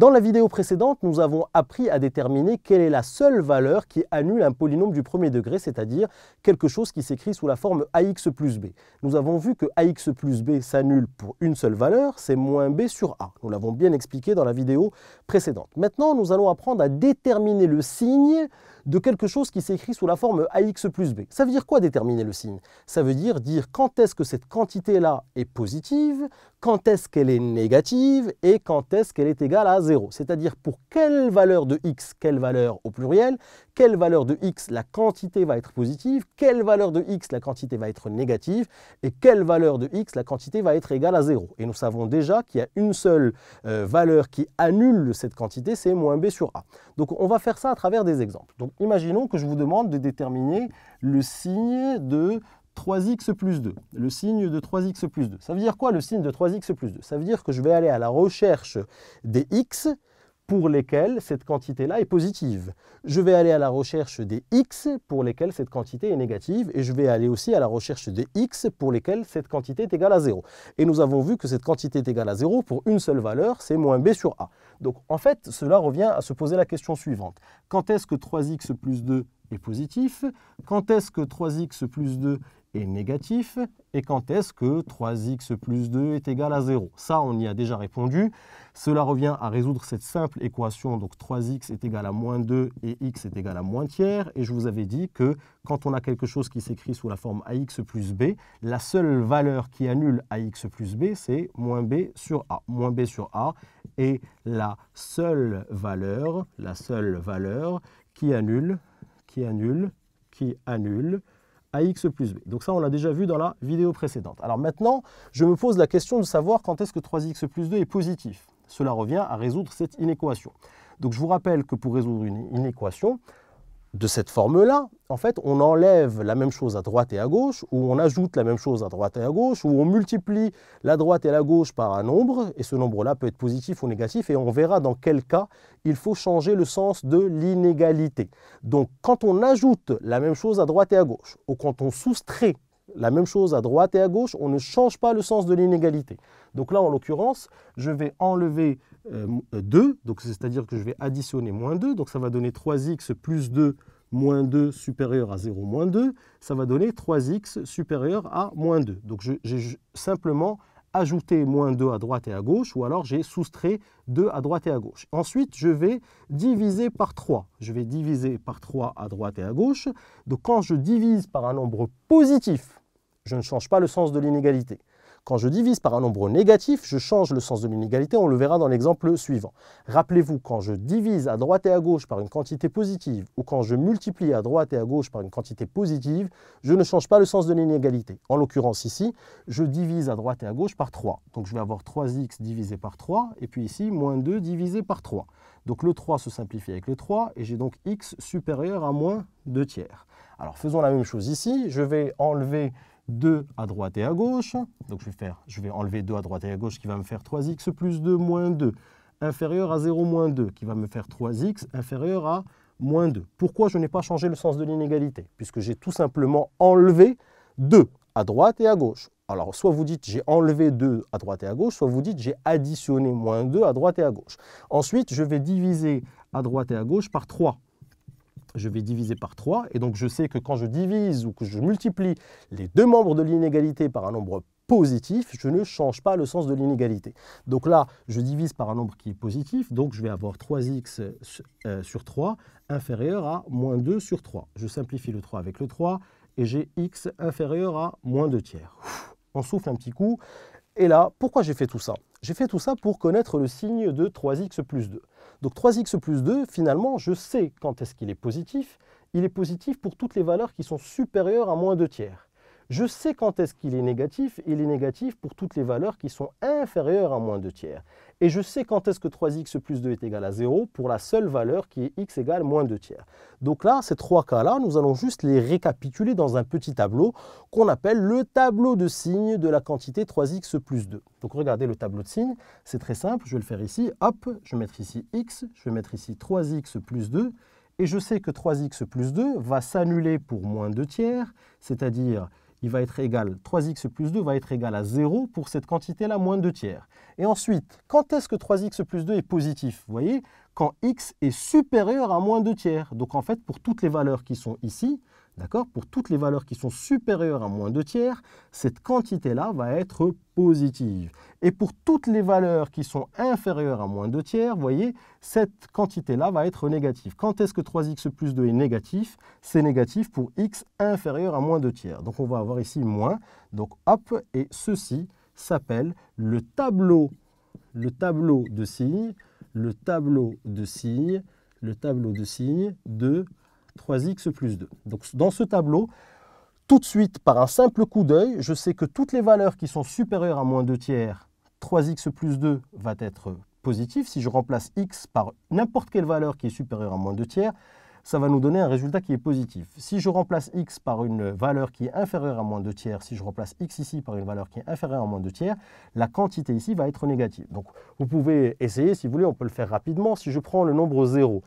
Dans la vidéo précédente, nous avons appris à déterminer quelle est la seule valeur qui annule un polynôme du premier degré, c'est-à-dire quelque chose qui s'écrit sous la forme ax plus b. Nous avons vu que ax plus b s'annule pour une seule valeur, c'est moins b sur a. Nous l'avons bien expliqué dans la vidéo précédente. Maintenant, nous allons apprendre à déterminer le signe de quelque chose qui s'écrit sous la forme ax plus b. Ça veut dire quoi déterminer le signe? Ça veut dire quand est-ce que cette quantité-là est positive, quand est-ce qu'elle est négative et quand est-ce qu'elle est égale à 0. C'est-à-dire pour quelle valeur de x, quelle valeur au pluriel, quelle valeur de x la quantité va être positive, quelle valeur de x la quantité va être négative et quelle valeur de x la quantité va être égale à 0. Et nous savons déjà qu'il y a une seule valeur qui annule cette quantité, c'est moins b sur a. Donc on va faire ça à travers des exemples. Donc imaginons que je vous demande de déterminer le signe de 3x plus 2, le signe de 3x plus 2. Ça veut dire quoi le signe de 3x plus 2? Ça veut dire que je vais aller à la recherche des x pour lesquels cette quantité-là est positive. Je vais aller à la recherche des x pour lesquels cette quantité est négative et je vais aller aussi à la recherche des x pour lesquels cette quantité est égale à 0. Et nous avons vu que cette quantité est égale à 0 pour une seule valeur, c'est moins b sur a. Donc en fait, cela revient à se poser la question suivante. Quand est-ce que 3x plus 2 est positif? Quand est-ce que 3x plus 2 est négatif et quand est-ce que 3x plus 2 est égal à 0. Ça, on y a déjà répondu. Cela revient à résoudre cette simple équation, donc 3x est égal à moins 2 et x est égal à moins tiers. Et je vous avais dit que quand on a quelque chose qui s'écrit sous la forme ax plus b, la seule valeur qui annule ax plus b, c'est moins b sur a. Moins b sur a est la seule valeur qui annule ax plus b. Donc ça, on l'a déjà vu dans la vidéo précédente. Alors maintenant, je me pose la question de savoir quand est-ce que 3x plus 2 est positif. Cela revient à résoudre cette inéquation. Donc je vous rappelle que pour résoudre une inéquation de cette forme-là, en fait, on enlève la même chose à droite et à gauche, ou on ajoute la même chose à droite et à gauche, ou on multiplie la droite et la gauche par un nombre, et ce nombre-là peut être positif ou négatif, et on verra dans quel cas il faut changer le sens de l'inégalité. Donc, quand on ajoute la même chose à droite et à gauche, ou quand on soustrait la même chose à droite et à gauche, on ne change pas le sens de l'inégalité. Donc là, en l'occurrence, je vais enlever 2, c'est-à-dire que je vais additionner moins 2, donc ça va donner 3x plus 2 moins 2 supérieur à 0 moins 2, ça va donner 3x supérieur à moins 2. Donc j'ai simplement ajouté moins 2 à droite et à gauche, ou alors j'ai soustrait 2 à droite et à gauche. Ensuite, je vais diviser par 3. Je vais diviser par 3 à droite et à gauche. Donc quand je divise par un nombre positif, je ne change pas le sens de l'inégalité. Quand je divise par un nombre négatif, je change le sens de l'inégalité, on le verra dans l'exemple suivant. Rappelez-vous, quand je divise à droite et à gauche par une quantité positive, ou quand je multiplie à droite et à gauche par une quantité positive, je ne change pas le sens de l'inégalité. En l'occurrence ici, je divise à droite et à gauche par 3. Donc je vais avoir 3x divisé par 3, et puis ici, moins 2 divisé par 3. Donc le 3 se simplifie avec le 3, et j'ai donc x supérieur à moins 2 tiers. Alors faisons la même chose ici, je vais enlever 2 à droite et à gauche, donc je vais enlever 2 à droite et à gauche qui va me faire 3x plus 2 moins 2 inférieur à 0 moins 2 qui va me faire 3x inférieur à moins 2. Pourquoi je n'ai pas changé le sens de l'inégalité? Puisque j'ai tout simplement enlevé 2 à droite et à gauche. Alors soit vous dites j'ai enlevé 2 à droite et à gauche, soit vous dites j'ai additionné moins 2 à droite et à gauche. Ensuite, je vais diviser à droite et à gauche par 3. Je vais diviser par 3, et donc je sais que quand je divise ou que je multiplie les deux membres de l'inégalité par un nombre positif, je ne change pas le sens de l'inégalité. Donc là, je divise par un nombre qui est positif, donc je vais avoir 3x sur 3 inférieur à moins 2 sur 3. Je simplifie le 3 avec le 3, et j'ai x inférieur à moins 2 tiers. On souffle un petit coup, et là, pourquoi j'ai fait tout ça? J'ai fait tout ça pour connaître le signe de 3x plus 2. Donc 3x plus 2, finalement, je sais quand est-ce qu'il est positif. Il est positif pour toutes les valeurs qui sont supérieures à moins 2 tiers. Je sais quand est-ce qu'il est négatif. Il est négatif pour toutes les valeurs qui sont inférieures à moins 2 tiers. Et je sais quand est-ce que 3x plus 2 est égal à 0 pour la seule valeur qui est x égale moins 2 tiers. Donc là, ces trois cas-là, nous allons juste les récapituler dans un petit tableau qu'on appelle le tableau de signes de la quantité 3x plus 2. Donc regardez le tableau de signes, c'est très simple, je vais le faire ici. Hop, je vais mettre ici x, je vais mettre ici 3x plus 2. Et je sais que 3x plus 2 va s'annuler pour moins 2 tiers, c'est-à-dire il va être égal, 3x plus 2 va être égal à 0 pour cette quantité-là, moins 2 tiers. Et ensuite, quand est-ce que 3x plus 2 est positif? Vous voyez, quand x est supérieur à moins 2 tiers. Donc en fait, pour toutes les valeurs qui sont ici, d'accord, pour toutes les valeurs qui sont supérieures à moins 2 tiers, cette quantité-là va être positive. Et pour toutes les valeurs qui sont inférieures à moins 2 tiers, vous voyez, cette quantité-là va être négative. Quand est-ce que 3x plus 2 est négatif? C'est négatif pour x inférieur à moins 2 tiers. Donc on va avoir ici moins. Donc hop, et ceci s'appelle le tableau de signes, le tableau de signes de 3x plus 2. Donc dans ce tableau, tout de suite, par un simple coup d'œil, je sais que toutes les valeurs qui sont supérieures à moins 2 tiers, 3x plus 2 va être positif. Si je remplace x par n'importe quelle valeur qui est supérieure à moins 2 tiers, ça va nous donner un résultat qui est positif. Si je remplace x par une valeur qui est inférieure à moins 2 tiers, si je remplace x ici par une valeur qui est inférieure à moins 2 tiers, la quantité ici va être négative. Donc vous pouvez essayer, si vous voulez, on peut le faire rapidement. Si je prends le nombre 0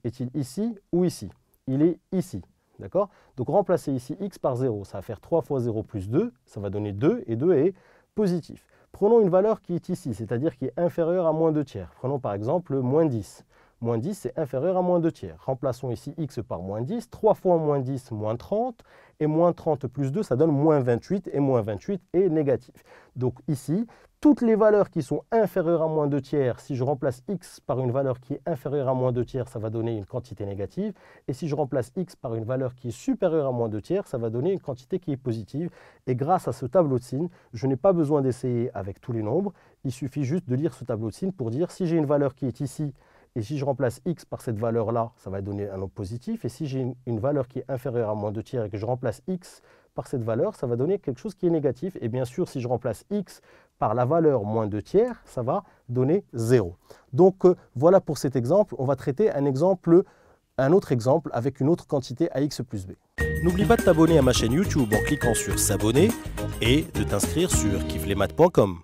est-il ici ou ici? Il est ici. D'accord? Donc remplacer ici x par 0, ça va faire 3 fois 0 plus 2, ça va donner 2, et 2 est positif. Prenons une valeur qui est ici, c'est-à-dire qui est inférieure à moins 2 tiers. Prenons par exemple moins 10. Moins 10, c'est inférieur à moins 2 tiers. Remplaçons ici x par moins 10. 3 fois moins 10, moins 30. Et moins 30 plus 2, ça donne moins 28. Et moins 28 est négatif. Donc ici, toutes les valeurs qui sont inférieures à moins 2 tiers, si je remplace x par une valeur qui est inférieure à moins 2 tiers, ça va donner une quantité négative. Et si je remplace x par une valeur qui est supérieure à moins 2 tiers, ça va donner une quantité qui est positive. Et grâce à ce tableau de signes, je n'ai pas besoin d'essayer avec tous les nombres. Il suffit juste de lire ce tableau de signes pour dire si j'ai une valeur qui est ici, et si je remplace x par cette valeur-là, ça va donner un nombre positif. Et si j'ai une valeur qui est inférieure à moins 2 tiers et que je remplace x par cette valeur, ça va donner quelque chose qui est négatif. Et bien sûr, si je remplace x par la valeur moins 2 tiers, ça va donner 0. Donc voilà pour cet exemple. On va traiter un autre exemple avec une autre quantité à x plus b. N'oublie pas de t'abonner à ma chaîne YouTube en cliquant sur s'abonner et de t'inscrire sur kifflesmaths.com.